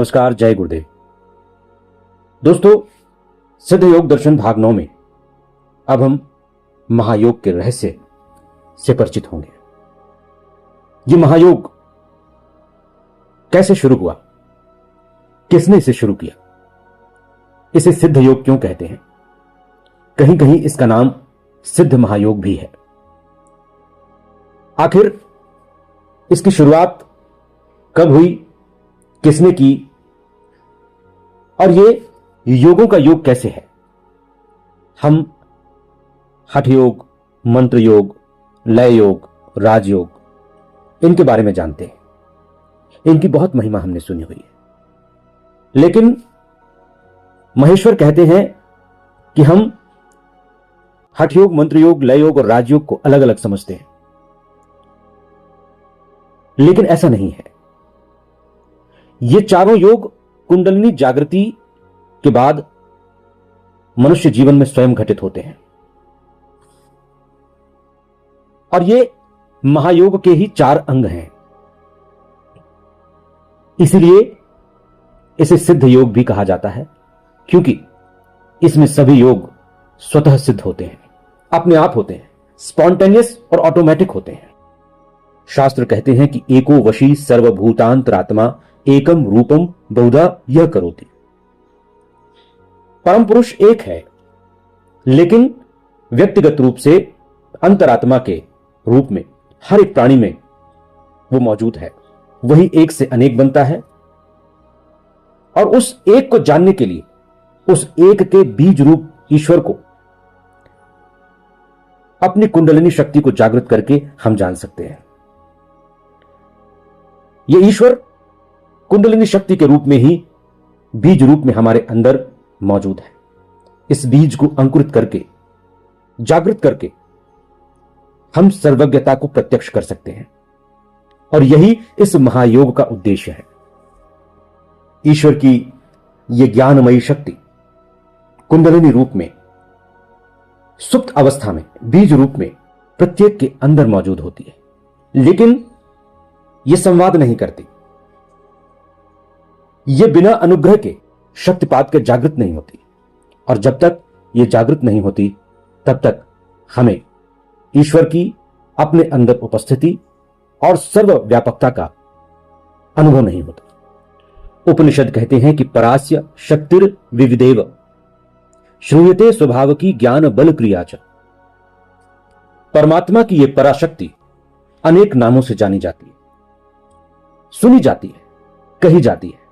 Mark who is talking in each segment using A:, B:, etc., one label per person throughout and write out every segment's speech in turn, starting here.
A: नमस्कार, जय गुरुदेव। दोस्तों, सिद्ध योग दर्शन भाग 9 में अब हम महायोग के रहस्य से परिचित होंगे। ये महायोग कैसे शुरू हुआ, किसने इसे शुरू किया, इसे सिद्ध योग क्यों कहते हैं, कहीं कहीं इसका नाम सिद्ध महायोग भी है। आखिर इसकी शुरुआत कब हुई, किसने की, और ये योगों का योग कैसे है। हम हठ योग, मंत्र योग, लय योग, राजयोग इनके बारे में जानते हैं। इनकी बहुत महिमा हमने सुनी हुई है, लेकिन महेश्वर कहते हैं कि हम हठ योग, मंत्र योग, लय योग और राजयोग को अलग अलग समझते हैं, लेकिन ऐसा नहीं है। ये चारों योग कुंडलिनी जागृति के बाद मनुष्य जीवन में स्वयं घटित होते हैं, और ये महायोग के ही 4 अंग हैं। इसीलिए इसे सिद्ध योग भी कहा जाता है, क्योंकि इसमें सभी योग स्वतः सिद्ध होते हैं, अपने आप होते हैं, स्पॉन्टेनियस और ऑटोमेटिक होते हैं। शास्त्र कहते हैं कि एको वशी सर्वभूतांतरात्मा एकम रूपम बहुधा यह करोति। परम पुरुष एक है, लेकिन व्यक्तिगत रूप से अंतरात्मा के रूप में हर एक प्राणी में वो मौजूद है। वही एक से अनेक बनता है, और उस एक को जानने के लिए उस एक के बीज रूप ईश्वर को अपनी कुंडलिनी शक्ति को जागृत करके हम जान सकते हैं। यह ईश्वर कुंडलिनी शक्ति के रूप में ही बीज रूप में हमारे अंदर मौजूद है। इस बीज को अंकुरित करके, जागृत करके हम सर्वज्ञता को प्रत्यक्ष कर सकते हैं, और यही इस महायोग का उद्देश्य है। ईश्वर की यह ज्ञानमयी शक्ति कुंडलिनी रूप में, सुप्त अवस्था में, बीज रूप में प्रत्येक के अंदर मौजूद होती है, लेकिन यह संवाद नहीं करती। यह बिना अनुग्रह के, शक्तिपात के जागृत नहीं होती, और जब तक यह जागृत नहीं होती तब तक हमें ईश्वर की अपने अंदर उपस्थिति और सर्वव्यापकता का अनुभव नहीं होता। उपनिषद कहते हैं कि परास्य शक्तिर विविदेव श्रूयते स्वभाव की ज्ञान बल क्रिया च। परमात्मा की यह पराशक्ति अनेक नामों से जानी जाती है, सुनी जाती है, कही जाती है।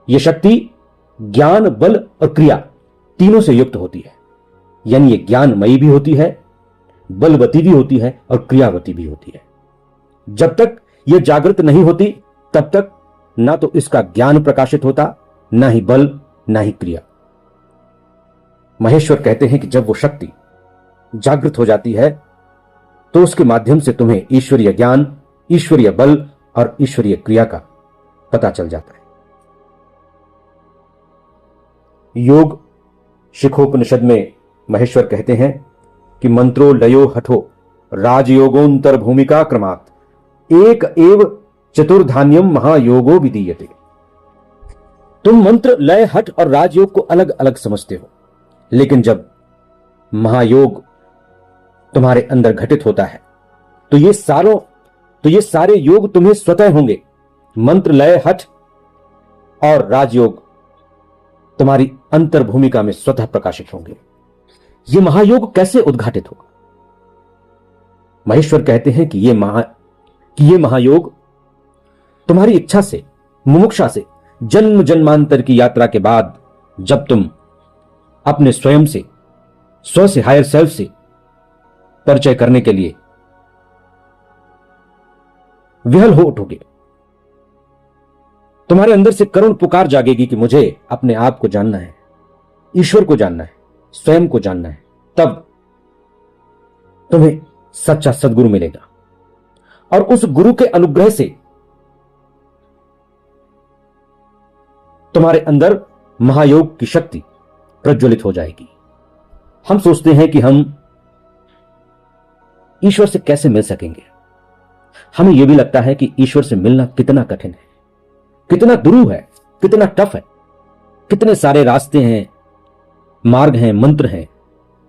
A: यह शक्ति ज्ञान, बल और क्रिया तीनों से युक्त होती है, यानी यह ज्ञानमयी भी होती है, बलवती भी होती है और क्रियावती भी होती है। जब तक यह जागृत नहीं होती तब तक ना तो इसका ज्ञान प्रकाशित होता, ना ही बल, ना ही क्रिया। महेश्वर कहते हैं कि जब वो शक्ति जागृत हो जाती है तो उसके माध्यम से तुम्हें ईश्वरीय ज्ञान, ईश्वरीय बल और ईश्वरीय क्रिया का पता चल जाता है। योग शिखोपनिषद में महेश्वर कहते हैं कि मंत्रो लयो हठो राजयोगोन्तर भूमिका क्रमात् एक एव चतुर्धान्यम महायोगो विधीयते। तुम मंत्र, लय, हठ और राजयोग को अलग अलग समझते हो, लेकिन जब महायोग तुम्हारे अंदर घटित होता है तो ये सारे योग तुम्हें स्वतः होंगे। मंत्र, लय, हठ और राजयोग तुम्हारी अंतर भूमिका में स्वतः प्रकाशित होंगे। यह महायोग कैसे उद्घाटित होगा? महेश्वर कहते हैं कि यह महायोग तुम्हारी इच्छा से, मुमुक्षा से, जन्म जन्मांतर की यात्रा के बाद जब तुम अपने स्वयं से, स्व से, हायर सेल्फ से परिचय करने के लिए विहल हो उठोगे, तुम्हारे अंदर से करुण पुकार जागेगी कि मुझे अपने आप को जानना है, ईश्वर को जानना है, स्वयं को जानना है। तब तुम्हें सच्चा सद्गुरु मिलेगा, और उस गुरु के अनुग्रह से तुम्हारे अंदर महायोग की शक्ति प्रज्वलित हो जाएगी। हम सोचते हैं कि हम ईश्वर से कैसे मिल सकेंगे। हमें यह भी लगता है कि ईश्वर से मिलना कितना कठिन है, कितना दुरूह है, कितना टफ है, कितने सारे रास्ते हैं, मार्ग हैं, मंत्र हैं,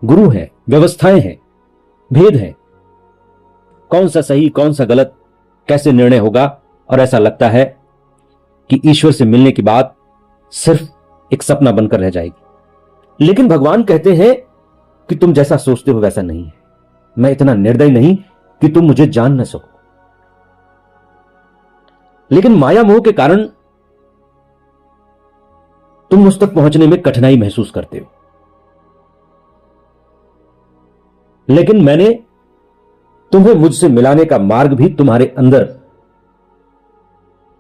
A: गुरु हैं, व्यवस्थाएं हैं, भेद हैं, कौन सा सही कौन सा गलत, कैसे निर्णय होगा। और ऐसा लगता है कि ईश्वर से मिलने की बात सिर्फ एक सपना बनकर रह जाएगी। लेकिन भगवान कहते हैं कि तुम जैसा सोचते हो वैसा नहीं है। मैं इतना निर्दयी नहीं कि तुम मुझे जान न सको। लेकिन माया मोह के कारण तुम मुझ तक पहुंचने में कठिनाई महसूस करते हो। लेकिन मैंने तुम्हें मुझसे मिलाने का मार्ग भी तुम्हारे अंदर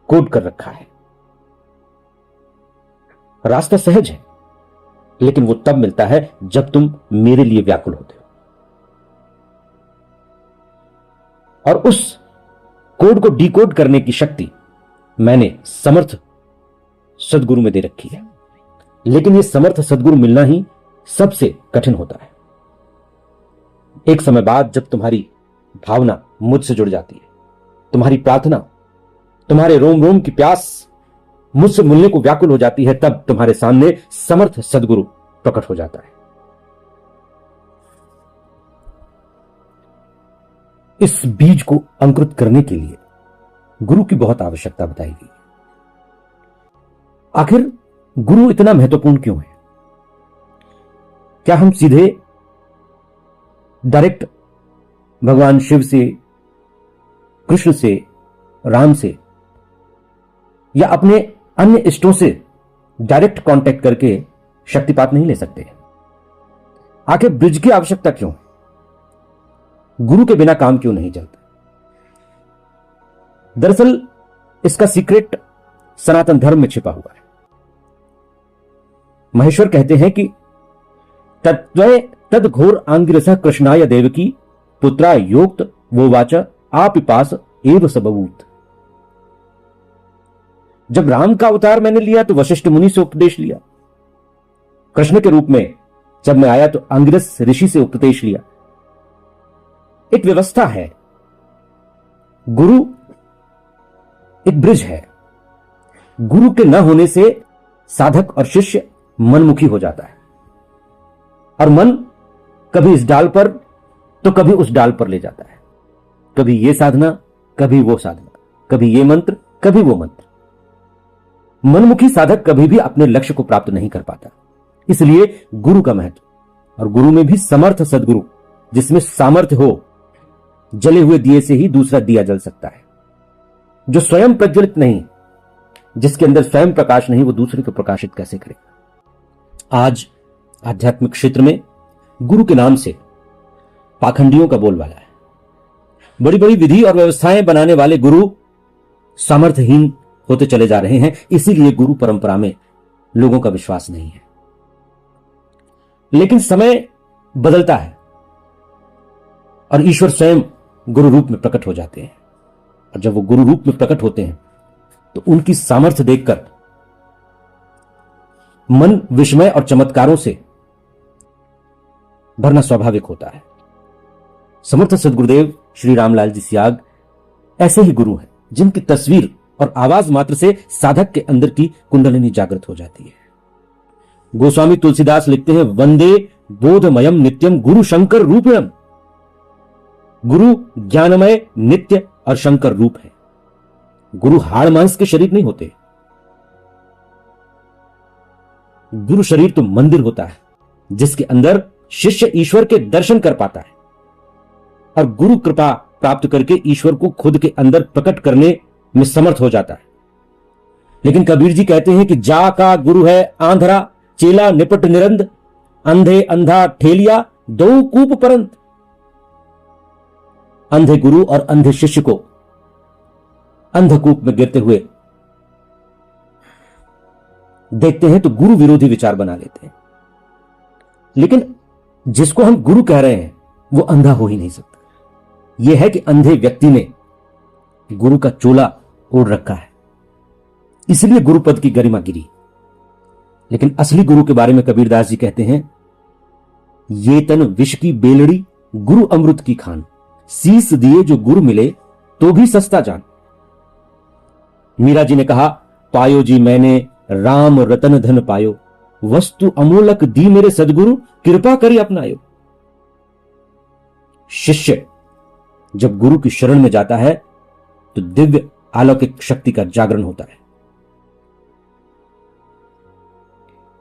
A: कोड कर रखा है। रास्ता सहज है, लेकिन वो तब मिलता है जब तुम मेरे लिए व्याकुल होते हो। और उस कोड को डिकोड करने की शक्ति मैंने समर्थ सदगुरु में दे रखी है। लेकिन यह समर्थ सदगुरु मिलना ही सबसे कठिन होता है। एक समय बाद जब तुम्हारी भावना मुझसे जुड़ जाती है, तुम्हारी प्रार्थना, तुम्हारे रोम रोम की प्यास मुझसे मिलने को व्याकुल हो जाती है, तब तुम्हारे सामने समर्थ सदगुरु प्रकट हो जाता है। इस बीज को अंकुरित करने के लिए गुरु की बहुत आवश्यकता बताई गई। आखिर गुरु इतना महत्वपूर्ण क्यों है? क्या हम सीधे डायरेक्ट भगवान शिव से, कृष्ण से, राम से या अपने अन्य इष्टों से डायरेक्ट कांटेक्ट करके शक्तिपात नहीं ले सकते? आखिर ब्रिज की आवश्यकता क्यों है? गुरु के बिना काम क्यों नहीं चलता? दरअसल इसका सीक्रेट सनातन धर्म में छिपा हुआ है। महेश्वर कहते हैं कि तत्वय तद घोर आंगिरस कृष्णाय देवकी पुत्रा योक्त वो वाचा आपिपास एव सबूत। जब राम का अवतार मैंने लिया तो वशिष्ठ मुनि से उपदेश लिया। कृष्ण के रूप में जब मैं आया तो अंगिरस ऋषि से उपदेश लिया। एक व्यवस्था है। गुरु एक ब्रिज है। गुरु के न होने से साधक और शिष्य मनमुखी हो जाता है, और मन कभी इस डाल पर तो कभी उस डाल पर ले जाता है। कभी ये साधना, कभी वो साधना, कभी ये मंत्र, कभी वो मंत्र। मनमुखी साधक कभी भी अपने लक्ष्य को प्राप्त नहीं कर पाता। इसलिए गुरु का महत्व, और गुरु में भी समर्थ सदगुरु जिसमें सामर्थ्य हो। जले हुए दिए से ही दूसरा दिया जल सकता है। जो स्वयं प्रज्वलित नहीं, जिसके अंदर स्वयं प्रकाश नहीं, वो दूसरे को प्रकाशित कैसे करेगा? आज आध्यात्मिक क्षेत्र में गुरु के नाम से पाखंडियों का बोलबाला है। बड़ी बड़ी विधि और व्यवस्थाएं बनाने वाले गुरु सामर्थ्यहीन होते चले जा रहे हैं। इसीलिए गुरु परंपरा में लोगों का विश्वास नहीं है। लेकिन समय बदलता है और ईश्वर स्वयं गुरु रूप में प्रकट हो जाते हैं। और जब वो गुरु रूप में प्रकट होते हैं तो उनकी सामर्थ्य देखकर मन विस्मय और चमत्कारों से भरना स्वाभाविक होता है। समर्थ सदगुरुदेव श्री रामलाल जी सियाग ऐसे ही गुरु हैं जिनकी तस्वीर और आवाज मात्र से साधक के अंदर की कुंडलिनी जागृत हो जाती है। गोस्वामी तुलसीदास लिखते हैं, वंदे बोधमयम नित्यम गुरु शंकर रूपिणम। गुरु ज्ञानमय, नित्य और शंकर रूप है। गुरु हाड़ मांस के शरीर नहीं होते। गुरु शरीर तो मंदिर होता है जिसके अंदर शिष्य ईश्वर के दर्शन कर पाता है और गुरु कृपा प्राप्त करके ईश्वर को खुद के अंदर प्रकट करने में समर्थ हो जाता है। लेकिन कबीर जी कहते हैं कि जा का गुरु है आंधरा, चेला निपट निरंद, अंधे अंधा ठेलिया दो कूप परंत। अंधे गुरु और अंधे शिष्य को अंधकूप में गिरते हुए देखते हैं तो गुरु विरोधी विचार बना लेते हैं। लेकिन जिसको हम गुरु कह रहे हैं वो अंधा हो ही नहीं सकता। यह है कि अंधे व्यक्ति ने गुरु का चोला ओढ़ रखा है, इसलिए गुरु पद की गरिमा गिरी। लेकिन असली गुरु के बारे में कबीरदास जी कहते हैं, ये तन विष की बेलड़ी गुरु अमृत की खान, शीस दिए जो गुरु मिले तो भी सस्ता जान। मीरा जी ने कहा, पायो जी मैंने राम रतन धन पायो, वस्तु अमूलक दी मेरे सदगुरु, कृपा करी अपनायो। शिष्य जब गुरु की शरण में जाता है तो दिव्य अलौकिक शक्ति का जागरण होता है।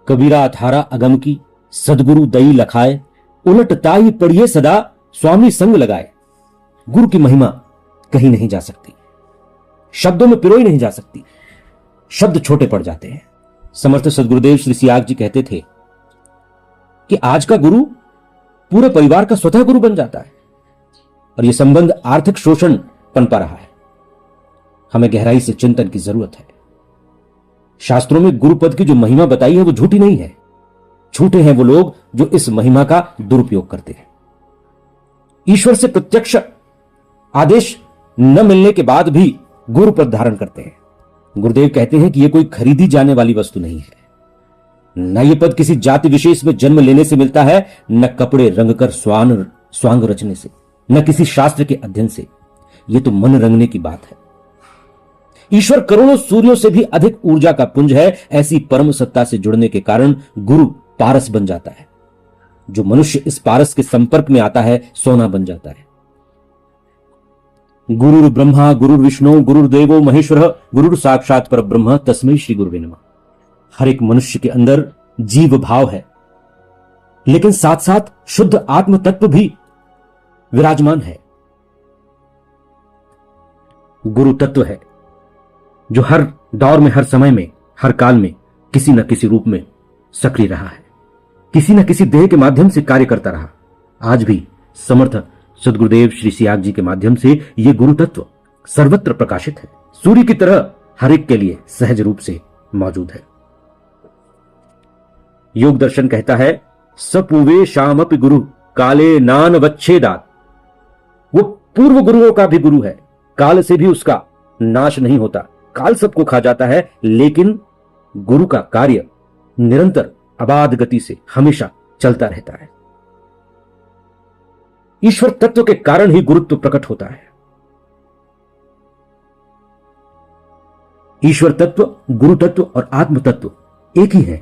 A: कबीरा अठारा अगम की, सदगुरु दई लखाए, उलट ताई पढ़िए सदा, स्वामी संग लगाए। गुरु की महिमा कहीं नहीं जा सकती, शब्दों में पिरोई नहीं जा सकती, शब्द छोटे पड़ जाते हैं। समर्थ सदगुरुदेव श्री सियाग जी कहते थे कि आज का गुरु पूरे परिवार का स्वतः गुरु बन जाता है और यह संबंध आर्थिक शोषण पनपा रहा है। हमें गहराई से चिंतन की जरूरत है। शास्त्रों में गुरु पद की जो महिमा बताई है वो झूठी नहीं है। झूठे हैं वो लोग जो इस महिमा का दुरुपयोग करते हैं। ईश्वर से प्रत्यक्ष आदेश न मिलने के बाद भी गुरु पद धारण करते हैं। गुरुदेव कहते हैं कि यह कोई खरीदी जाने वाली वस्तु नहीं है। न यह पद किसी जाति विशेष में जन्म लेने से मिलता है, न कपड़े रंगकर स्वांग रचने से, न किसी शास्त्र के अध्ययन से। यह तो मन रंगने की बात है। ईश्वर करोड़ों सूर्यों से भी अधिक ऊर्जा का पुंज है। ऐसी परम सत्ता से जुड़ने के कारण गुरु पारस बन जाता है। जो मनुष्य इस पारस के संपर्क में आता है सोना बन जाता है। गुरुर् ब्रह्मा गुरुर् विष्णु गुरुर्देवो महेश्वर गुरुर् साक्षात पर ब्रह्म तस्मै श्री गुरुवे नमः। हर एक मनुष्य के अंदर जीव भाव है, लेकिन साथ साथ शुद्ध आत्म तत्व भी विराजमान है। गुरु तत्व है जो हर दौर में, हर समय में, हर काल में किसी न किसी रूप में सक्रिय रहा है, किसी न किसी देह के माध्यम से कार्य करता रहा। आज भी समर्थ सदगुरुदेव श्री सियाग जी के माध्यम से यह गुरु तत्व सर्वत्र प्रकाशित है, सूर्य की तरह हर एक के लिए सहज रूप से मौजूद है। योग दर्शन कहता है, सपूवे शामपि गुरु काले नान वच्छेदात। वो पूर्व गुरुओं का भी गुरु है, काल से भी उसका नाश नहीं होता। काल सबको खा जाता है, लेकिन गुरु का कार्य निरंतर अबाध गति से हमेशा चलता रहता है। ईश्वर तत्व के कारण ही गुरुत्व प्रकट होता है। ईश्वर तत्व, गुरु तत्व और आत्म तत्व एक ही है।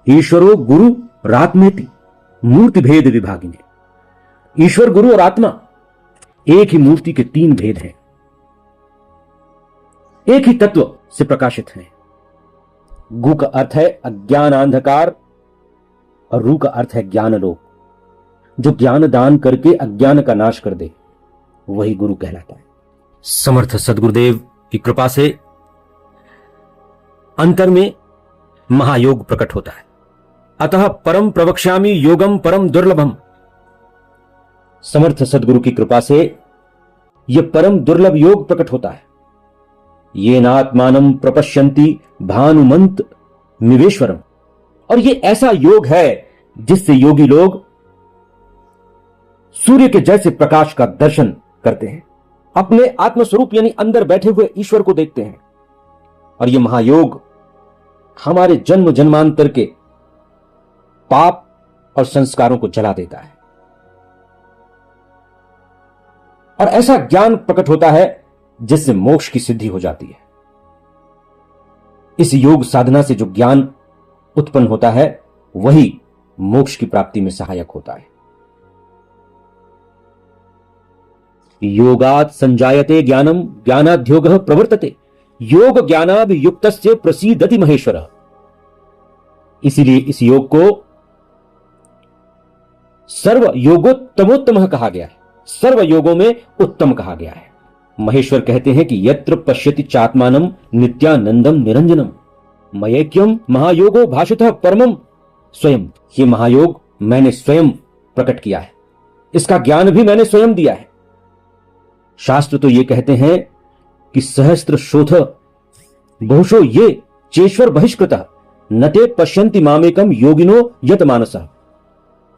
A: ईश्वरो गुरु रात्मेति मूर्ति भेद विभागिने। ईश्वर, गुरु और आत्मा एक ही मूर्ति के तीन भेद हैं, एक ही तत्व से प्रकाशित हैं। गु का अर्थ है अज्ञान अंधकार और रू का अर्थ है ज्ञान लोक। जो ज्ञान दान करके अज्ञान का नाश कर दे वही गुरु कहलाता है। समर्थ सदगुरुदेव की कृपा से अंतर में महायोग प्रकट होता है। अतः परम प्रवक्ष्यामि योगम परम दुर्लभम। समर्थ सदगुरु की कृपा से यह परम दुर्लभ योग प्रकट होता है। ये नात्मानम प्रपश्यन्ति भानुमंत निवेश्वरम। और यह ऐसा योग है जिससे योगी लोग सूर्य के जैसे प्रकाश का दर्शन करते हैं, अपने आत्मस्वरूप यानी अंदर बैठे हुए ईश्वर को देखते हैं। और यह महायोग हमारे जन्म जन्मांतर के पाप और संस्कारों को जला देता है। और ऐसा ज्ञान प्रकट होता है जिससे मोक्ष की सिद्धि हो जाती है। इस योग साधना से जो ज्ञान उत्पन्न होता है वही मोक्ष की प्राप्ति में सहायक होता है। योगात् संजायते ज्ञानम ज्ञानाद्योगः प्रवर्तते योग ज्ञानाभियुक्तस्य प्रसीदति महेश्वरः। इसीलिए इस योग को सर्व योगोत्तमोत्तम कहा गया है, सर्व योगों में उत्तम कहा गया है। महेश्वर कहते हैं कि यत्र पश्यति चात्मानम नित्यानंदम निरंजनम मयैक्यम महायोगो भाषितः परमम स्वयं। ये महायोग मैंने स्वयं प्रकट किया है, इसका ज्ञान भी मैंने स्वयं दिया है। शास्त्र तो ये कहते हैं कि सहस्त्र शोथ बहुशो ये चेश्वर बहिष्कृतः नते पश्यन्ति मामेकम योगिनो यत मानसः।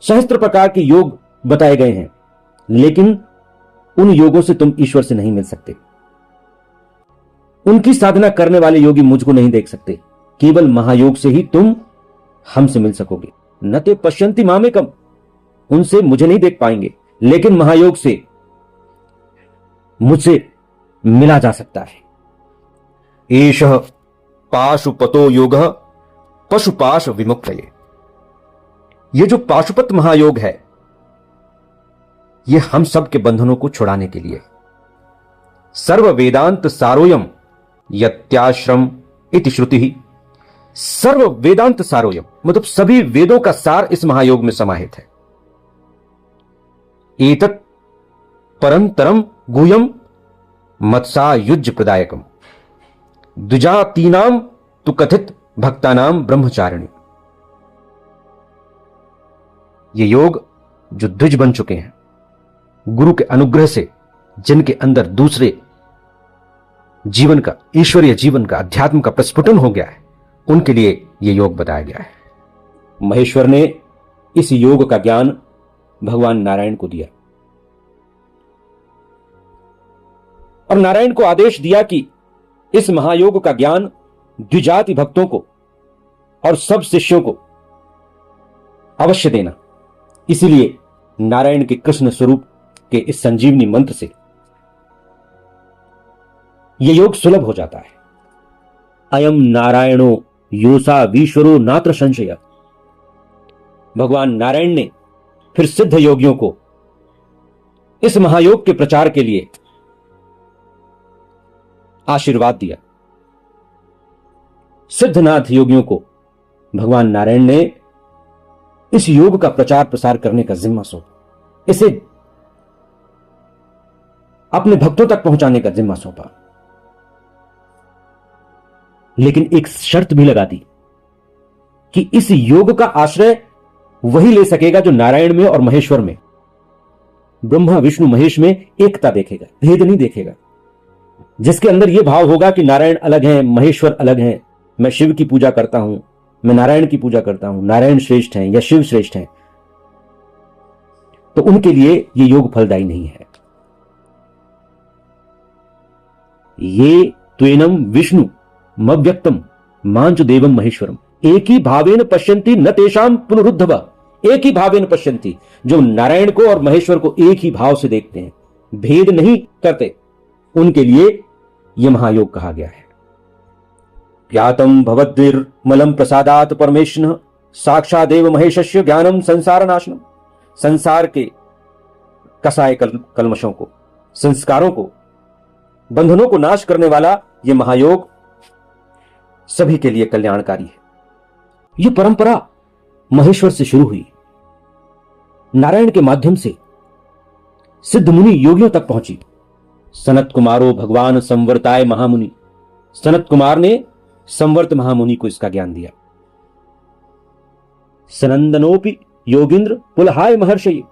A: सहस्त्र प्रकार के योग बताए गए हैं, लेकिन उन योगों से तुम ईश्वर से नहीं मिल सकते। उनकी साधना करने वाले योगी मुझको नहीं देख सकते। केवल महायोग से ही तुम हमसे मिल सकोगे। नते पश्यन्ति मामेकम, उनसे मुझे नहीं देख पाएंगे, लेकिन महायोग से मुझसे मिला जा सकता है। एषः पाशुपतो योग पशुपाश विमुक्तये। ये जो पाशुपत महायोग है, ये हम सब के बंधनों को छुड़ाने के लिए। सर्व वेदांत सारोयम यत्याश्रम इति श्रुति ही। सर्व वेदांत सारोयम मतलब सभी वेदों का सार इस महायोग में समाहित है। एतत् परंतरम गुह्यम मत्सायुज्य प्रदायकम द्विजातीनाम तु कथित भक्तानाम ब्रह्मचारिणी। ये योग जो द्विज बन चुके हैं, गुरु के अनुग्रह से जिनके अंदर दूसरे जीवन का, ईश्वरीय जीवन का, अध्यात्म का प्रस्फुटन हो गया है, उनके लिए यह योग बताया गया है। महेश्वर ने इस योग का ज्ञान भगवान नारायण को दिया और नारायण को आदेश दिया कि इस महायोग का ज्ञान द्विजाति भक्तों को और सब शिष्यों को अवश्य देना। इसीलिए नारायण के कृष्ण स्वरूप के इस संजीवनी मंत्र से यह योग सुलभ हो जाता है। अयम नारायणो योसा वीश्वरो नात्र संशय। भगवान नारायण ने फिर सिद्ध योगियों को इस महायोग के प्रचार के लिए आशीर्वाद दिया। सिद्धनाथ योगियों को भगवान नारायण ने इस योग का प्रचार प्रसार करने का जिम्मा सौंपा, इसे अपने भक्तों तक पहुंचाने का जिम्मा सौंपा। लेकिन एक शर्त भी लगा दी कि इस योग का आश्रय वही ले सकेगा जो नारायण में और महेश्वर में, ब्रह्मा विष्णु महेश में एकता देखेगा, भेद नहीं देखेगा। जिसके अंदर यह भाव होगा कि नारायण अलग हैं, महेश्वर अलग हैं, मैं शिव की पूजा करता हूं, मैं नारायण की पूजा करता हूं, नारायण श्रेष्ठ हैं या शिव श्रेष्ठ हैं, तो उनके लिए यह योग फलदायी नहीं है। ये त्वेनम विष्णु मव्यक्तम मांच देवम महेश्वरम एक ही भावेन पश्यंती न तेषाम पुनरुद्धव। एक ही भावेन पश्यंती, जो नारायण को और महेश्वर को एक ही भाव से देखते हैं, भेद नहीं करते, उनके लिए यह महायोग कहा गया है। ज्ञातम भवद्भिर्मलम प्रसादात परमेश्वरः साक्षादेव महेशस्य ज्ञानम संसार नाशनम। संसार के कसाय कलमशों को, संस्कारों को, बंधनों को नाश करने वाला यह महायोग सभी के लिए कल्याणकारी है। यह परंपरा महेश्वर से शुरू हुई, नारायण के माध्यम से सिद्ध मुनि योगियों तक पहुंची। सनत कुमारो भगवान संवर्ताय महामुनि। सनत कुमार ने संवर्त महामुनि को इसका ज्ञान दिया। सनंदनोपि योगिंद्र पुलहाय महर्षि।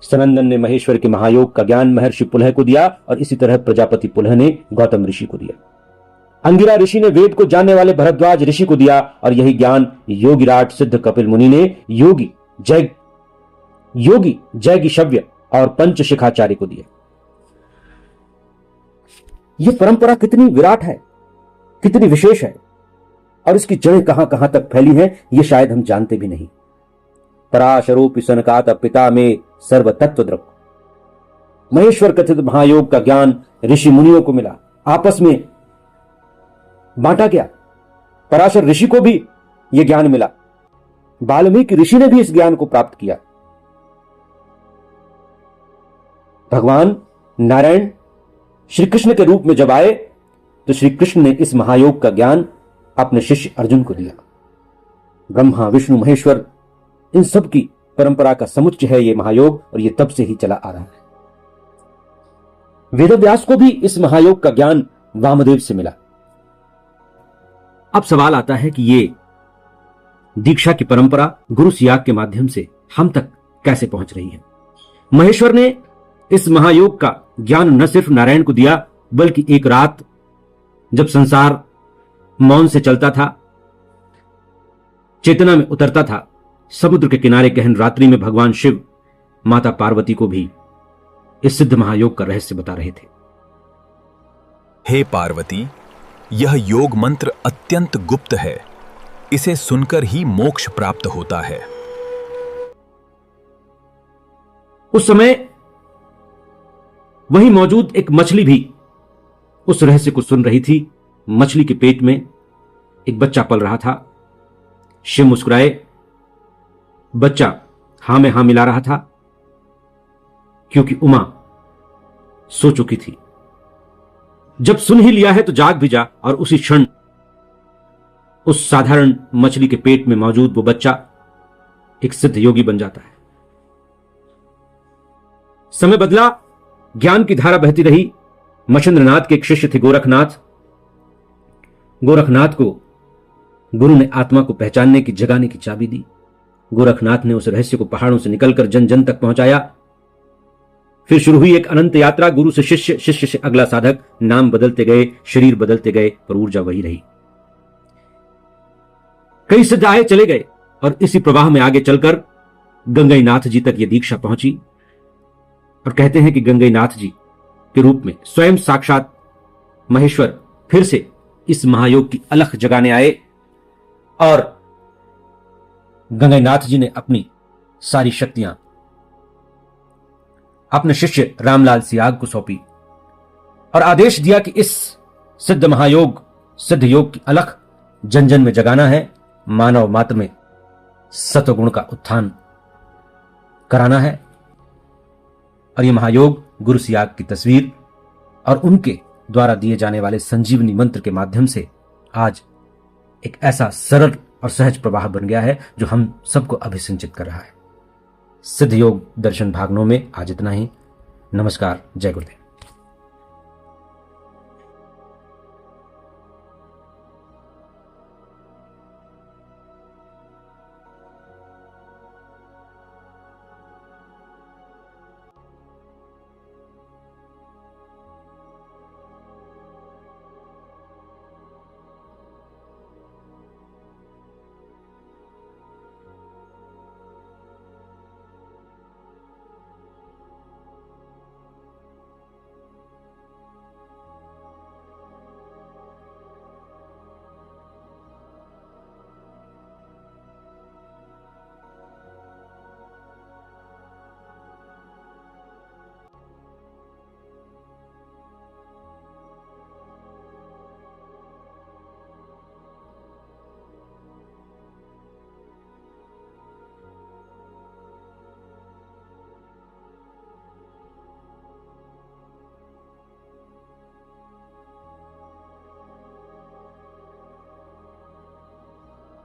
A: सनंदन ने महेश्वर के महायोग का ज्ञान महर्षि पुलह को दिया और इसी तरह प्रजापति पुलह ने गौतम ऋषि को दिया। अंगिरा ऋषि ने वेद को जानने वाले भरद्वाज ऋषि को दिया और यही ज्ञान योगिराट सिद्ध कपिल मुनि ने योगी जैगिशव्य और पंचशिखाचार्य को दिया। यह परंपरा कितनी विराट है, कितनी विशेष है, और इसकी जड़ें कहां कहां तक फैली हैं, यह शायद हम जानते भी नहीं। पराशरोपि सनकात पिता में सर्व तत्व द्रव। महेश्वर कथित महायोग का ज्ञान ऋषि मुनियों को मिला, आपस में बांटा गया। पराशर ऋषि को भी यह ज्ञान मिला, वाल्मीकि ऋषि ने भी इस ज्ञान को प्राप्त किया। भगवान नारायण श्री कृष्ण के रूप में जब आए तो श्री कृष्ण ने इस महायोग का ज्ञान अपने शिष्य अर्जुन को दिया। ब्रह्मा विष्णु महेश्वर इन सब की परंपरा का समुच्चय है यह महायोग, और यह तब से ही चला आ रहा है। वेदव्यास को भी इस महायोग का ज्ञान वामदेव से मिला। अब सवाल आता है कि ये दीक्षा की परंपरा गुरु सियाग के माध्यम से हम तक कैसे पहुंच रही है। महेश्वर ने इस महायोग का ज्ञान न सिर्फ नारायण को दिया, बल्कि एक रात जब संसार मौन से चलता था, चेतना में उतरता था, समुद्र के किनारे गहन रात्रि में भगवान शिव माता पार्वती को भी इस सिद्ध महायोग का रहस्य बता रहे थे।
B: हे पार्वती, यह योग मंत्र अत्यंत गुप्त है, इसे सुनकर ही मोक्ष प्राप्त होता है।
A: उस समय वहीं मौजूद एक मछली भी उस रहस्य को सुन रही थी मछली के पेट में एक बच्चा पल रहा था। शिव मुस्कुराए। बच्चा हां में हां मिला रहा था, क्योंकि उमा सो चुकी थी। जब सुन ही लिया है तो जाग भी जा, और उसी क्षण उस साधारण मछली के पेट में मौजूद वो बच्चा एक सिद्ध योगी बन जाता है। समय बदला, ज्ञान की धारा बहती रही। मछेंद्रनाथ के एक शिष्य थे गोरखनाथ। गोरखनाथ को गुरु ने आत्मा को पहचानने की, जगाने की चाबी दी। गोरखनाथ ने उस रहस्य को पहाड़ों से निकलकर जन जन तक पहुंचाया। फिर शुरू हुई एक अनंत यात्रा। गुरु से शिष्य, शिष्य से अगला साधक। नाम बदलते गए, शरीर बदलते गए, पर ऊर्जा वही रही। कई सिद्ध आए चले गए, और इसी प्रवाह में आगे चलकर गंगईनाथ जी तक यह दीक्षा पहुंची। और कहते हैं कि गंगईनाथ जी के रूप में स्वयं साक्षात महेश्वर फिर से इस महायोग की अलख जगाने आए, और गंगईनाथ जी ने अपनी सारी शक्तियां अपने शिष्य रामलाल सियाग को सौंपी और आदेश दिया कि इस सिद्ध महायोग, सिद्ध योग की अलख जन जन में जगाना है। मानव मात्र में सत्वगुण का उत्थान कराना है। और यह महायोग गुरु सियाग की तस्वीर और उनके द्वारा दिए जाने वाले संजीवनी मंत्र के माध्यम से आज एक ऐसा सरल और सहज प्रवाह बन गया है जो हम सबको अभिसिंचित कर रहा है। सिद्ध योग दर्शन भाग 9 में आज इतना ही। नमस्कार, जय गुरुदेव।